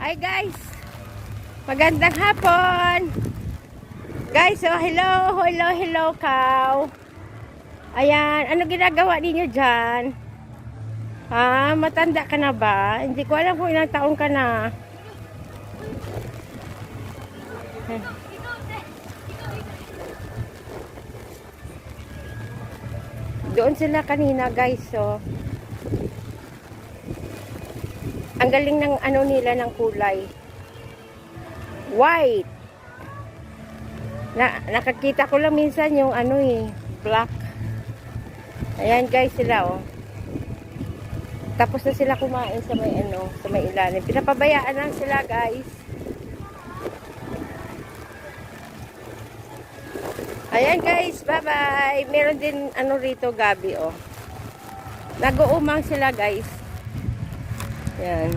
Hi guys, magandang hapon. Guys, so hello cow. Ayan, ano ginagawa ninyo dyan? Ha, matanda ka na ba? Hindi ko alam kung ilang taon ka na. Doon sila kanina guys, so ang galing ng ano nila ng kulay. White. Nakakita ko lang minsan yung ano black. Ayan guys sila Tapos na sila kumain sa may sa may ilalim. Pinapabayaan lang sila guys. Ayan guys, bye-bye. Meron din rito gabi Nag-uumang sila guys. Yan.